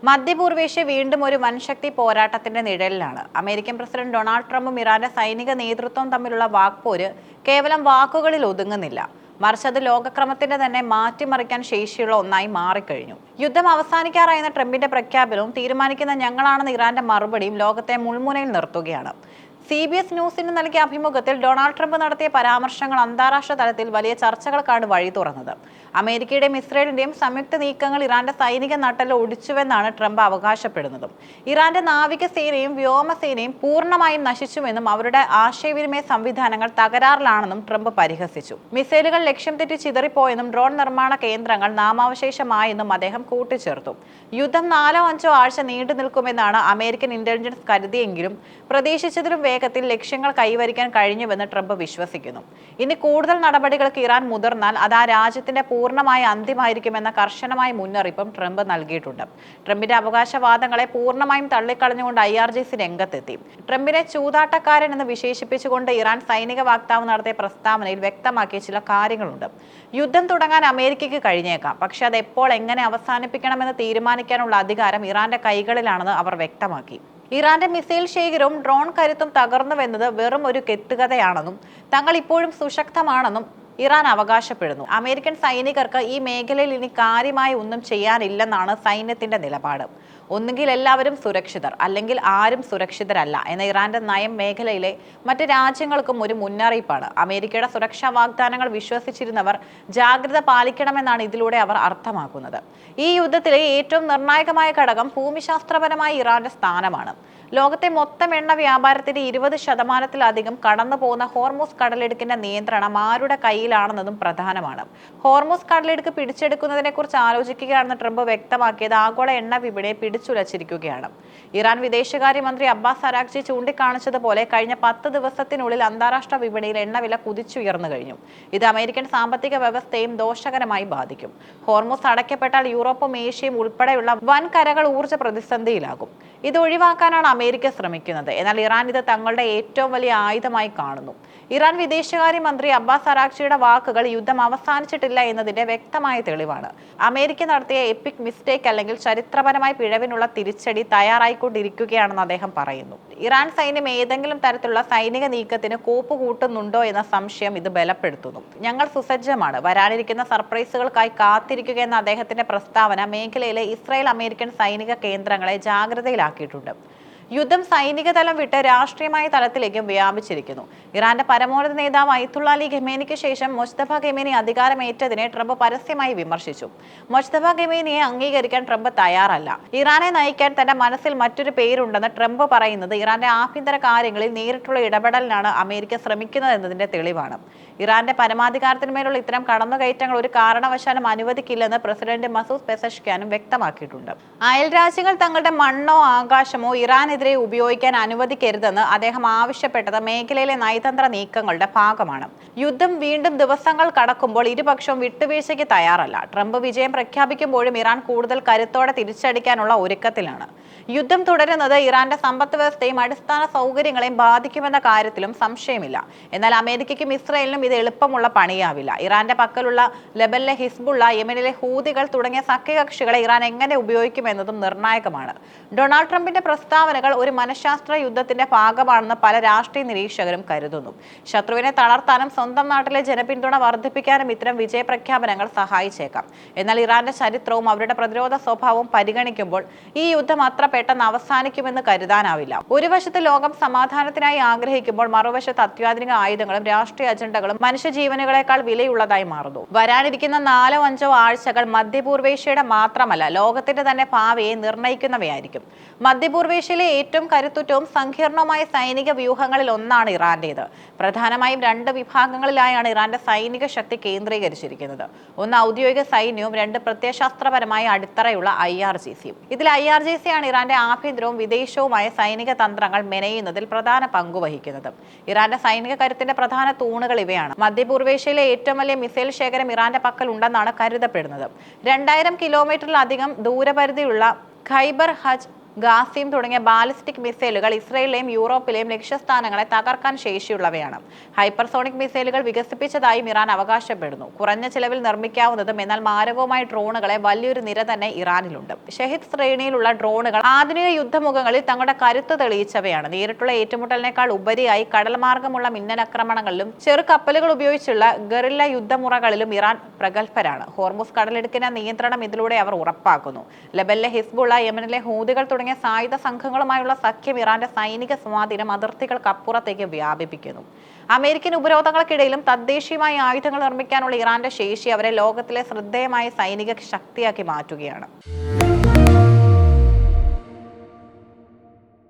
മധ്യപൂർവേഷ്യ വീണ്ടും ഒരു വൻശക്തി പോരാട്ടത്തിന്റെ നിഴലിലാണ്. അമേരിക്കൻ പ്രസിഡന്റ് ഡൊണാൾഡ് ട്രംപും ഇറാന്റെ സൈനിക നേതൃത്വം തമ്മിലുള്ള വാക്പോര് കേവലം വാക്കുകളിൽ ഒതുങ്ങുന്നില്ല. മറിച്ച് അത് ലോകക്രമത്തിന്റെ തന്നെ മാറ്റിമറിക്കാൻ ശേഷിയുള്ള ഒന്നായി മാറിക്കഴിഞ്ഞു. യുദ്ധം അവസാനിക്കാറായെന്ന ട്രംപിന്റെ പ്രഖ്യാപനവും തീരുമാനിക്കുന്ന ഞങ്ങളാണെന്ന് ഇറാന്റെ മറുപടിയും ലോകത്തെ മുൾമുനയിൽ നിർത്തുകയാണ്. CBS ന്യൂസിന് നൽകിയ അഭിമുഖത്തിൽ ഡൊണാൾഡ് ട്രംപ് നടത്തിയ പരാമർശങ്ങൾ അന്താരാഷ്ട്ര തലത്തിൽ വലിയ ചർച്ചകൾക്കാണ് വഴി തുറന്നത്. അമേരിക്കയുടെയും ഇസ്രയേലിന്റെയും സംയുക്ത നീക്കങ്ങൾ ഇറാന്റെ സൈനിക നട്ടെല്ല് ഒടിച്ചുവെന്നാണ് ട്രംപ് അവകാശപ്പെടുന്നത്. ഇറാന്റെ നാവികസേനയും വ്യോമസേനയും പൂർണ്ണമായും നശിച്ചുവെന്നും അവരുടെ ആശയവിനിമയ സംവിധാനങ്ങൾ തകരാറിലാണെന്നും ട്രംപ് പരിഹസിച്ചു. മിസൈലുകൾ ലക്ഷ്യം തെറ്റി ചിതറിപ്പോയെന്നും ഡ്രോൺ നിർമ്മാണ കേന്ദ്രങ്ങൾ നാമാവശേഷമായെന്നും അദ്ദേഹം കൂട്ടിച്ചേർത്തു. യുദ്ധം 4-5 ആഴ്ച നീണ്ടു നിൽക്കുമെന്നാണ് അമേരിക്കൻ ഇന്റലിജൻസ് കരുതിയെങ്കിലും പ്രതീക്ഷിച്ചതിലും വേഗത്തിൽ ലക്ഷ്യങ്ങൾ കൈവരിക്കാൻ കഴിഞ്ഞുവെന്ന് ട്രംപ് വിശ്വസിക്കുന്നു. ഇനി കൂടുതൽ നടപടികൾക്ക് ഇറാൻ മുതിർന്നാൽ അത് ആ രാജ്യത്തിന്റെ പൂർണ്ണമായ അന്ത്യമായിരിക്കുമെന്ന കർശനമായ മുന്നറിയിപ്പും ട്രംപ് നൽകിയിട്ടുണ്ട്. ട്രംപിന്റെ അവകാശവാദങ്ങളെ പൂർണ്ണമായും തള്ളിക്കളഞ്ഞുകൊണ്ട് IRGC രംഗത്തെത്തി. ട്രംപിനെ ചൂതാട്ടക്കാരൻ എന്ന് വിശേഷിപ്പിച്ചുകൊണ്ട് ഇറാൻ സൈനിക വക്താവ് നടത്തിയ പ്രസ്താവനയിൽ വ്യക്തമാക്കിയ ചില കാര്യങ്ങളുണ്ട്. യുദ്ധം തുടങ്ങാൻ അമേരിക്കയ്ക്ക് കഴിഞ്ഞേക്കാം, പക്ഷെ അത് എപ്പോൾ എങ്ങനെ അവസാനിപ്പിക്കണമെന്ന് തീരുമാനിക്കാനുള്ള അധികാരം ഇറാന്റെ കൈകളിലാണെന്ന് അവർ വ്യക്തമാക്കി. ഇറാന്റെ മിസൈൽ ശേഖരവും ഡ്രോൺ കരുത്തും തകർന്നുവെന്നത് വെറും ഒരു കെട്ടുകഥയാണെന്നും തങ്ങൾ ഇപ്പോഴും സുശക്തമാണെന്നും ഇറാൻ അവകാശപ്പെടുന്നു. അമേരിക്കൻ സൈനികർക്ക് ഈ മേഖലയിൽ ഇനി കാര്യമായി ഒന്നും ചെയ്യാനില്ലെന്നാണ് സൈന്യത്തിന്റെ നിലപാട്. ഒന്നുകിൽ എല്ലാവരും സുരക്ഷിതർ, അല്ലെങ്കിൽ ആരും സുരക്ഷിതരല്ല എന്ന ഇറാന്റെ നയം മേഖലയിലെ മറ്റ് രാജ്യങ്ങൾക്കും ഒരു മുന്നറിയിപ്പാണ്. അമേരിക്കയുടെ സുരക്ഷാ വാഗ്ദാനങ്ങൾ വിശ്വസിച്ചിരുന്നവർ ജാഗ്രത പാലിക്കണമെന്നാണ് ഇതിലൂടെ അവർ അർത്ഥമാക്കുന്നത്. ഈ യുദ്ധത്തിലെ ഏറ്റവും നിർണായകമായ ഘടകം ഭൂമിശാസ്ത്രപരമായ ഇറാന്റെ സ്ഥാനമാണ്. ലോകത്തെ മൊത്തം എണ്ണ വ്യാപാരത്തിന്റെ 20% കടന്നു പോകുന്ന ഹോർമൂസ് കടലിടുക്കിന്റെ നിയന്ത്രണം ആരുടെ കയ്യിലാണെന്നതും പ്രധാനമാണ്. ഹോർമൂസ് കടലിടുക്ക് പിടിച്ചെടുക്കുന്നതിനെ കുറിച്ച് ആലോചിക്കുകയാണെന്ന് ട്രംപ് വ്യക്തമാക്കിയത് ആഗോള എണ്ണ വിപണിയെ പിടിച്ചുലച്ചിരിക്കുകയാണ്. ഇറാൻ വിദേശകാര്യമന്ത്രി അബ്ബാസ് അരാഗ്ചി ചൂണ്ടിക്കാണിച്ചതുപോലെ കഴിഞ്ഞ 10 ദിവസത്തിനുള്ളിൽ അന്താരാഷ്ട്ര വിപണിയിൽ എണ്ണവില കുതിച്ചുയർന്നു കഴിഞ്ഞു. ഇത് അമേരിക്കൻ സാമ്പത്തിക വ്യവസ്ഥയും ദോഷകരമായി ബാധിക്കും. ഹോർമൂസ് അടയ്ക്കപ്പെട്ടാൽ യൂറോപ്പും ഏഷ്യയും ഉൾപ്പെടെയുള്ള വൻ കരകൾ ഊർജ്ജ പ്രതിസന്ധിയിലാകും. ഇത് ഒഴിവാക്കാനാണ് അമേരിക്ക ശ്രമിക്കുന്നത്. എന്നാൽ ഇറാൻ ഇത് തങ്ങളുടെ ഏറ്റവും വലിയ ആയുധമായി കാണുന്നു. ഇറാൻ വിദേശകാര്യമന്ത്രി അബ്ബാസ് അരാഗ്ചിയുടെ വാക്കുകൾ യുദ്ധം അവസാനിച്ചിട്ടില്ല എന്നതിന്റെ വ്യക്തമായ തെളിവാണ്. അമേരിക്ക നടത്തിയ എപ്പിക് മിസ്റ്റേക്ക് അല്ലെങ്കിൽ ചരിത്രപരമായ പിഴവിനുള്ള തിരിച്ചടി തയ്യാറായിക്കൊണ്ടിരിക്കുകയാണെന്ന് അദ്ദേഹം പറയുന്നു. ഇറാൻ സൈന്യം ഏതെങ്കിലും തരത്തിലുള്ള സൈനിക നീക്കത്തിന് കോപ്പ് കൂട്ടുന്നുണ്ടോ എന്ന സംശയം ഇത് ബലപ്പെടുത്തുന്നു. ഞങ്ങൾ സുസജ്ജമാണ്, വരാനിരിക്കുന്ന സർപ്രൈസുകൾക്കായി കാത്തിരിക്കുക എന്ന അദ്ദേഹത്തിന്റെ പ്രസ്താവന മേഖലയിലെ ഇസ്രായേൽ അമേരിക്കൻ സൈനിക കേന്ദ്രങ്ങളെ ജാഗ്രതയിലാക്കിയിട്ടുണ്ട്. യുദ്ധം സൈനിക തലം വിട്ട് രാഷ്ട്രീയമായ തലത്തിലേക്കും വ്യാപിച്ചിരിക്കുന്നു. ഇറാന്റെ പരമോന്നത നേതാവ് അയത്തുള്ള അലി ഖമേനിക്ക് ശേഷം മൊജ്തബ ഖമേനി അധികാരമേറ്റതിനെ ട്രംപ് പരസ്യമായി വിമർശിച്ചു. മൊജ്തബ ഖമേനിയെ അംഗീകരിക്കാൻ ട്രംപ് തയ്യാറല്ല. ഇറാനെ നയിക്കാൻ തന്റെ മനസ്സിൽ മറ്റൊരു പേരുണ്ടെന്ന് ട്രംപ് പറയുന്നത് ഇറാന്റെ ആഭ്യന്തര കാര്യങ്ങളിൽ നേരിട്ടുള്ള ഇടപെടലിനാണ് അമേരിക്ക ശ്രമിക്കുന്നത് എന്നതിന്റെ തെളിവാണ്. ഇറാന്റെ പരമാധികാരത്തിന്മേലുള്ള ഇത്തരം കടന്നുകയറ്റങ്ങൾ ഒരു കാരണവശാലും അനുവദിക്കില്ലെന്ന് പ്രസിഡന്റ് മസൂദ് പെസഷ്ക്യാനും വ്യക്തമാക്കിയിട്ടുണ്ട്. അയൽ രാജ്യങ്ങൾ തങ്ങളുടെ മണ്ണോ ആകാശമോ ഇറാനെതിരെ ഉപയോഗിക്കാൻ അനുവദിക്കരുതെന്ന് അദ്ദേഹം ആവശ്യപ്പെട്ടത് മേഖലയിലെ നയതന്ത്ര നീക്കങ്ങളുടെ ഭാഗമാണ്. യുദ്ധം വീണ്ടും ദിവസങ്ങൾ കടക്കുമ്പോൾ ഇരുപക്ഷവും വിട്ടുവീഴ്ചയ്ക്ക് തയ്യാറല്ല. ട്രംപ് വിജയം പ്രഖ്യാപിക്കുമ്പോഴും ഇറാൻ കൂടുതൽ കരുത്തോടെ തിരിച്ചടിക്കാനുള്ള ഒരുക്കത്തിലാണ്. യുദ്ധം തുടരുന്നത് ഇറാന്റെ സമ്പദ് വ്യവസ്ഥയും അടിസ്ഥാന സൗകര്യങ്ങളെയും ബാധിക്കുമെന്ന കാര്യത്തിലും സംശയമില്ല. എന്നാൽ അമേരിക്കയ്ക്കും ഇസ്രായേലിനും ഇത് എളുപ്പമുള്ള പണിയാവില്ല. ഇറാന്റെ പക്കലുള്ള ലെബനിലെ ഹിസ്ബുള്ള, യമനിലെ ഹൂതികൾ തുടങ്ങിയ സഖ്യകക്ഷികളെ ഇറാൻ എങ്ങനെ ഉപയോഗിക്കുമെന്നതും നിർണായകമാണ്. ഡൊണാൾഡ് ട്രംപിന്റെ പ്രസ്താവനകൾ ഒരു മനഃശാസ്ത്ര യുദ്ധത്തിന്റെ ഭാഗമാണെന്ന് പല രാഷ്ട്രീയ നിരീക്ഷകരും കരുതുന്നു. ശത്രുവിനെ തളർത്താനും സ്വന്തം നാട്ടിലെ ജനപിന്തുണ വർദ്ധിപ്പിക്കാനും ഇത്തരം വിജയപ്രഖ്യാപനങ്ങൾ സഹായിച്ചേക്കാം. എന്നാൽ ഇറാന്റെ ചരിത്രവും അവരുടെ പ്രതിരോധ സ്വഭാവവും പരിഗണിക്കുമ്പോൾ ഈ യുദ്ധം അത്ര പെട്ടെന്ന് അവസാനിക്കുമെന്ന് കരുതാനാവില്ല. ഒരു വശത്ത് ലോകം സമാധാനത്തിനായി ആഗ്രഹിക്കുമ്പോൾ മറുവശത്ത് അത്യാധുനിക ആയുധങ്ങളും രാഷ്ട്രീയ അജണ്ടകളും മനുഷ്യജീവനുകളെക്കാൾ വിലയുള്ളതായി മാറുന്നു. വരാനിരിക്കുന്ന 4-5 ആഴ്ചകൾ മധ്യപൂർവേഷ്യയുടെ മാത്രമല്ല ലോകത്തിന്റെ തന്നെ ഭാവിയെ നിർണ്ണയിക്കുന്നവയായിരിക്കും. മധ്യപൂർവേഷ്യയിലെ ഏറ്റവും കരുത്തുറ്റവും സങ്കീർണവുമായ സൈനിക വ്യൂഹങ്ങളിൽ ഒന്നാണ് ഇറാന്റേത്. പ്രധാനമായും 2 വിഭാഗങ്ങളിലായാണ് ഇറാന്റെ സൈനിക ശക്തി കേന്ദ്രീകരിച്ചിരിക്കുന്നത്. ഒന്ന് ഔദ്യോഗിക സൈന്യവും 2 പ്രത്യയശാസ്ത്രപരമായ അടിത്തറയുള്ള IRGCയും. ഇതിൽ IRGC ആണ് ഇറാന്റെ ആഭ്യന്തരവും വിദേശവുമായ സൈനിക തന്ത്രങ്ങൾ മെനയുന്നതിൽ പ്രധാന പങ്കുവഹിക്കുന്നത്. ഇറാന്റെ സൈനിക കരുത്തിന്റെ പ്രധാന തൂണുകൾ ഇവയാണ്. മധ്യപൂർവേഷ്യയിലെ ഏറ്റവും വലിയ മിസൈൽ ശേഖരം ഇറാന്റെ പക്കൽ ഉണ്ടെന്നാണ് കരുതപ്പെടുന്നത്. 2000 കിലോമീറ്ററിലധികം ദൂരപരിധിയുള്ള ഖൈബർ ഹജ് ഗാസിം തുടങ്ങിയ ബാലിസ്റ്റിക് മിസൈലുകൾ ഇസ്രയേലിലെയും യൂറോപ്പിലെയും ലക്ഷ്യസ്ഥാനങ്ങളെ തകർക്കാൻ ശേഷിയുള്ളവയാണ്. ഹൈപ്പർസോണിക് മിസൈലുകൾ വികസിപ്പിച്ചതായും ഇറാൻ അവകാശപ്പെടുന്നു. കുറഞ്ഞ ചിലവിൽ നിർമ്മിക്കാവുന്നതും എന്നാൽ മാരകവുമായ ഡ്രോണുകളെ വലിയൊരു നിര തന്നെ ഇറാനിലുണ്ട്. ഷഹീദ് ശ്രേണിയിലുള്ള ഡ്രോണുകൾ ആധുനിക യുദ്ധമുഖങ്ങളിൽ തങ്ങളുടെ കരുത്ത് തെളിയിച്ചവയാണ്. നേരിട്ടുള്ള ഏറ്റുമുട്ടലിനേക്കാൾ ഉപരിയായി കടൽമാർഗമുള്ള മിന്നലാക്രമണങ്ങളിലും ചെറു കപ്പലുകൾ ഉപയോഗിച്ചുള്ള ഗറില്ല യുദ്ധമുറകളിലും ഇറാൻ പ്രഗത്ഭരാണ്. ഹോർമുസ് കടലിടുക്കിന്റെ നിയന്ത്രണം ഇതിലൂടെ അവർ ഉറപ്പാക്കുന്നു. ലബനിലെ ഹിസ്ബുള്ള, യമനിലെ ഹൂതികൾ തുടങ്ങിയ സായുധ സംഘങ്ങളുമായുള്ള സഖ്യം ഇറാന്റെ സൈനിക സ്വാധീനം അതിർത്തികൾക്കപ്പുറത്തേക്ക് വ്യാപിപ്പിക്കുന്നു. അമേരിക്കൻ ഉപരോധങ്ങൾക്കിടയിലും തദ്ദേശീയമായ ആയുധങ്ങൾ നിർമ്മിക്കാനുള്ള ഇറാന്റെ ശേഷി അവരെ ലോകത്തിലെ ശ്രദ്ധേയമായ സൈനിക ശക്തിയാക്കി മാറ്റുകയാണ്.